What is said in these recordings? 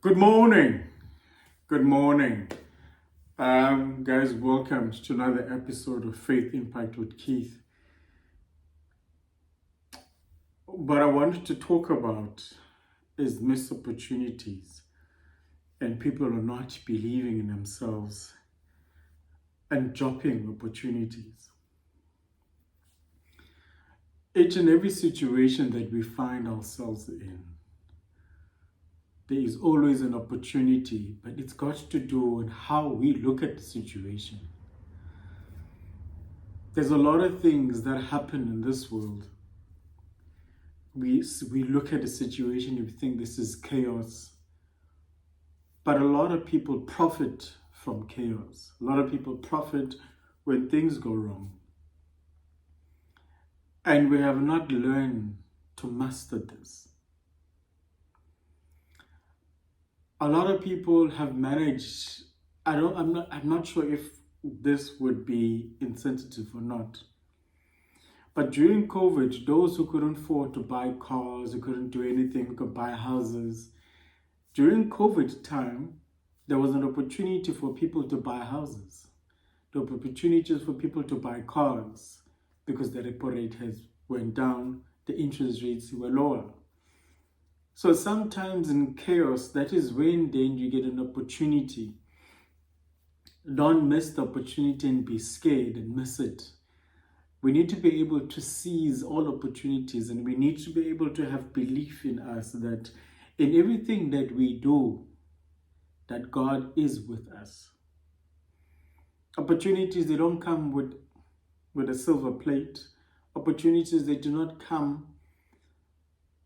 Good morning. Good morning. Guys, welcome to another episode of Faith Impact with Keith. What I wanted to talk about is missed opportunities and people are not believing in themselves and dropping opportunities. Each and every situation that we find ourselves in, there is always an opportunity, but it's got to do with how we look at the situation. There's a lot of things that happen in this world. We look at the situation and we think this is chaos. But a lot of people profit from chaos. A lot of people profit when things go wrong. And we have not learned to master this. A lot of people have managed, I'm not sure if this would be insensitive or not. But during COVID, those who couldn't afford to buy cars, who couldn't do anything, who could buy houses, during COVID time, there was an opportunity for people to buy houses. There were opportunities for people to buy cars because the repo rate has went down, the interest rates were lower. So sometimes in chaos, that is when then you get an opportunity. Don't miss the opportunity and be scared and miss it. We need to be able to seize all opportunities, and we need to be able to have belief in us that in everything that we do, that God is with us. Opportunities, they don't come with a silver plate. Opportunities, they do not come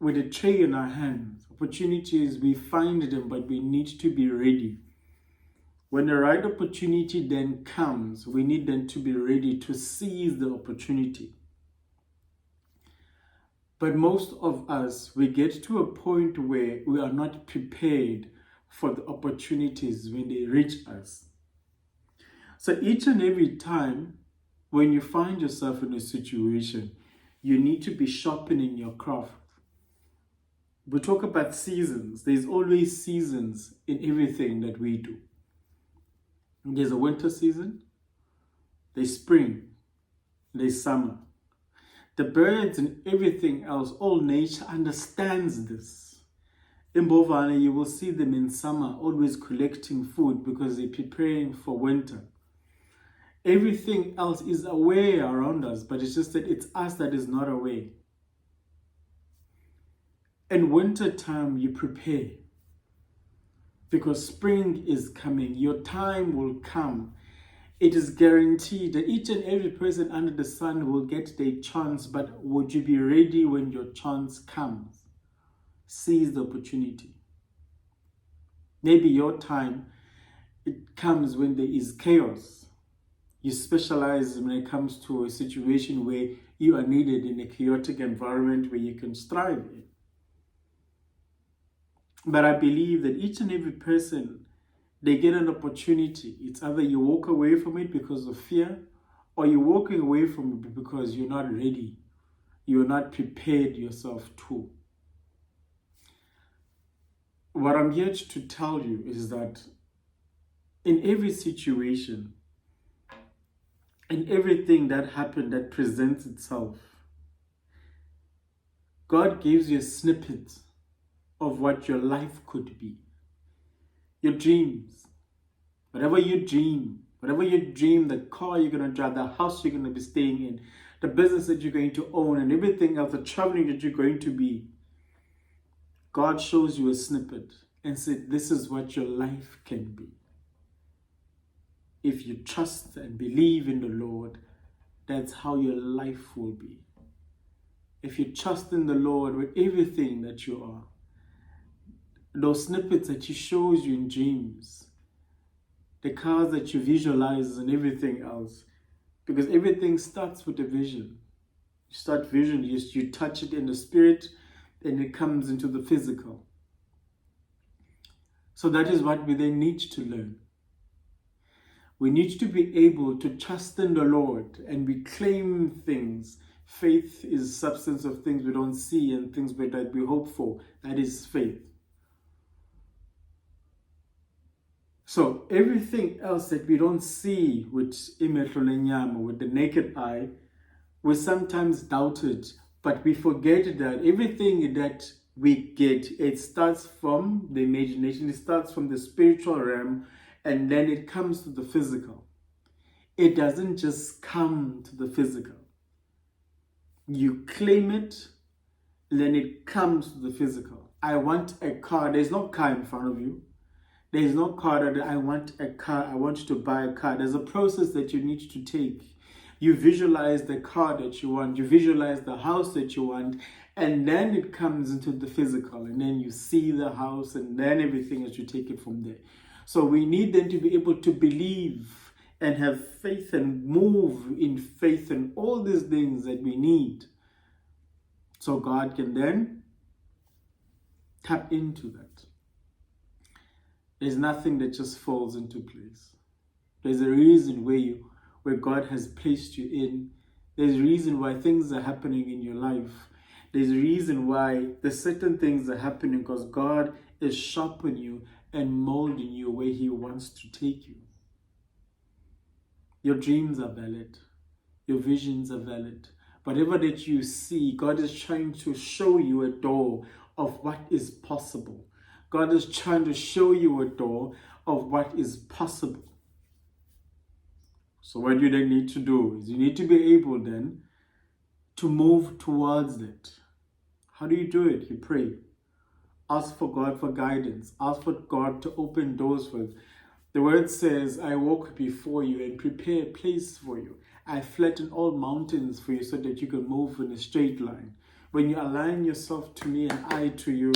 with a tray in our hands. Opportunities, we find them, but we need to be ready. When the right opportunity then comes, we need then to be ready to seize the opportunity. But most of us, we get to a point where we are not prepared for the opportunities when they reach us. So each and every time when you find yourself in a situation, you need to be sharpening your craft. We talk about seasons. There's always seasons in everything that we do. There's a winter season, there's spring, there's summer. The birds and everything else, all nature understands this. In Bovana, you will see them in summer always collecting food because they're preparing for winter. Everything else is aware around us, but it's just that it's us that is not aware. In winter time, you prepare because spring is coming. Your time will come. It is guaranteed that each and every person under the sun will get their chance, but would you be ready when your chance comes? Seize the opportunity. Maybe your time, it comes when there is chaos. You specialize when it comes to a situation where you are needed in a chaotic environment where you can strive in. But I believe that each and every person, they get an opportunity. It's either you walk away from it because of fear, or you're walking away from it because you're not ready. You're not prepared yourself to. What I'm here to tell you is that in every situation, in everything that happened that presents itself, God gives you a snippet of what your life could be. Your dreams. Whatever you dream, the car you're going to drive, the house you're going to be staying in, the business that you're going to own, and everything else, the traveling that you're going to be, God shows you a snippet and said, this is what your life can be. If you trust and believe in the Lord, that's how your life will be. If you trust in the Lord with everything that you are, those snippets that He shows you in dreams, the cars that you visualize and everything else, because everything starts with a vision. You start vision, you touch it in the spirit, and it comes into the physical. So that is what we then need to learn. We need to be able to trust in the Lord and we claim things. Faith is substance of things we don't see and things that we hope for. That is faith. So everything else that we don't see with imehlo lenyama, with the naked eye, we sometimes doubt it, but we forget that everything that we get, it starts from the imagination, it starts from the spiritual realm, and then it comes to the physical. It doesn't just come to the physical. You claim it, then it comes to the physical. I want a car. There's no car in front of you. There is no car that I want a car. I want you to buy a car. There's a process that you need to take. You visualize the car that you want. You visualize the house that you want. And then it comes into the physical. And then you see the house. And then everything as you take it from there. So we need them to be able to believe and have faith and move in faith and all these things that we need. So God can then tap into that. There's nothing that just falls into place. There's a reason where God has placed you in. There's a reason why things are happening in your life. There's a reason why the certain things are happening, because God is sharpening you and molding you where He wants to take you. Your dreams are valid. Your visions are valid. Whatever that you see, God is trying to show you a door of what is possible. God is trying to show you a door of what is possible. So what you then need to do is you need to be able then to move towards it. How do you do it? You pray. Ask for God for guidance. Ask for God to open doors for you. The word says, I walk before you and prepare a place for you. I flatten all mountains for you so that you can move in a straight line. When you align yourself to me and I to you,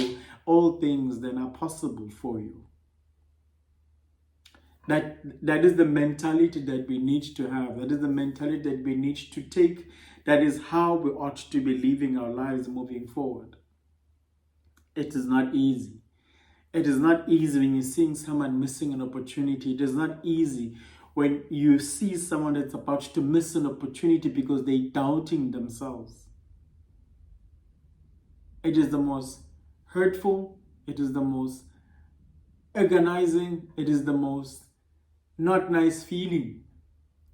all things then are possible for you. That is the mentality that we need to have. That is the mentality that we need to take. That is how we ought to be living our lives moving forward. It is not easy. It is not easy when you're seeing someone missing an opportunity. It is not easy when you see someone that's about to miss an opportunity because they're doubting themselves. It is the most hurtful. It is the most agonizing. It is the most not nice feeling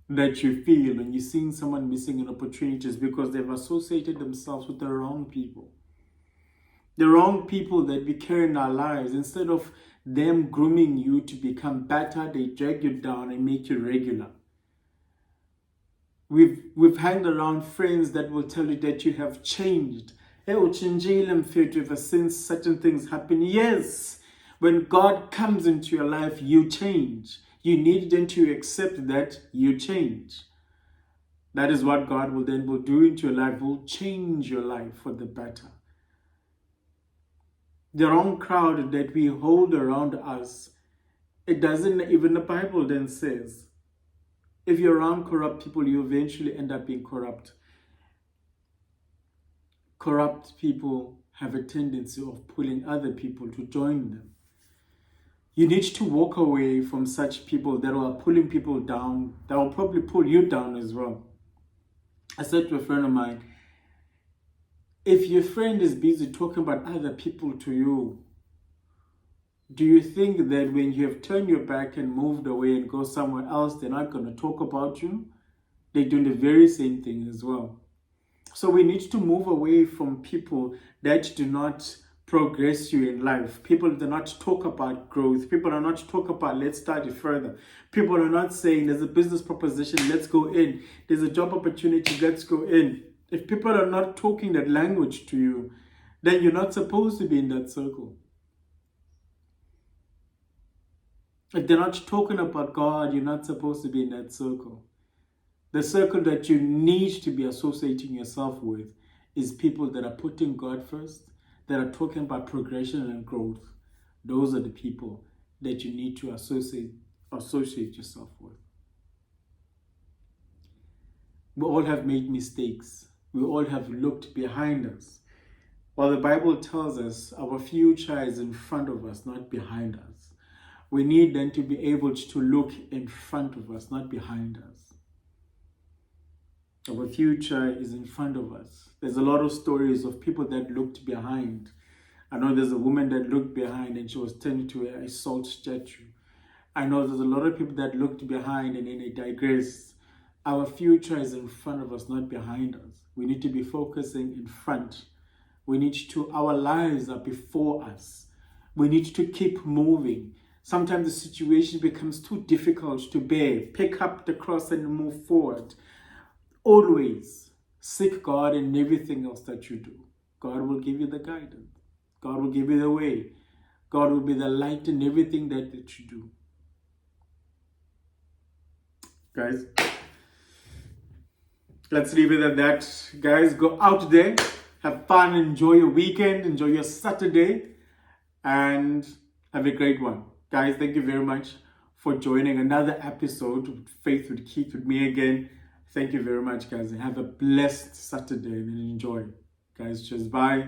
that you feel when you're seeing someone missing an opportunity, because they've associated themselves with the wrong people. The wrong people that we carry in our lives. Instead of them grooming you to become better, they drag you down and make you regular. We've hanged around friends that will tell you that you have changed. Hey, ever since certain things happen. Yes, when God comes into your life, you change. You need then to accept that you change. That is what God will do into your life. Will change your life for the better. The wrong crowd that we hold around us, it doesn't, even the Bible then says, if you're around corrupt people, you eventually end up being corrupt. Corrupt people have a tendency of pulling other people to join them. You need to walk away from such people that are pulling people down, that will probably pull you down as well. I said to a friend of mine, if your friend is busy talking about other people to you, do you think that when you have turned your back and moved away and go somewhere else, they're not going to talk about you? They're doing the very same thing as well. So we need to move away from people that do not progress you in life. People do not talk about growth. People are not talk about let's study further. People are not saying there's a business proposition, let's go in. There's a job opportunity, let's go in. If people are not talking that language to you, then you're not supposed to be in that circle. If they're not talking about God, you're not supposed to be in that circle. The circle that you need to be associating yourself with is people that are putting God first, that are talking about progression and growth. Those are the people that you need to associate yourself with. We all have made mistakes. We all have looked behind us. While the Bible tells us our future is in front of us, not behind us. We need then to be able to look in front of us, not behind us. Our future is in front of us. There's a lot of stories of people that looked behind. I know there's a woman that looked behind and she was turned into a salt statue. I know there's a lot of people that looked behind and then they digress. Our future is in front of us, not behind us. We need to be focusing in front. Our lives are before us. We need to keep moving. Sometimes the situation becomes too difficult to bear. Pick up the cross and move forward. Always seek God in everything else that you do. God will give you the guidance. God will give you the way. God will be the light in everything that you do. Guys, let's leave it at that. Guys, go out there, have fun, enjoy your weekend, enjoy your Saturday, and have a great one. Guys, thank you very much for joining another episode of Faith with Keith with me again. Thank you very much, guys, and have a blessed Saturday and enjoy. Guys, just bye.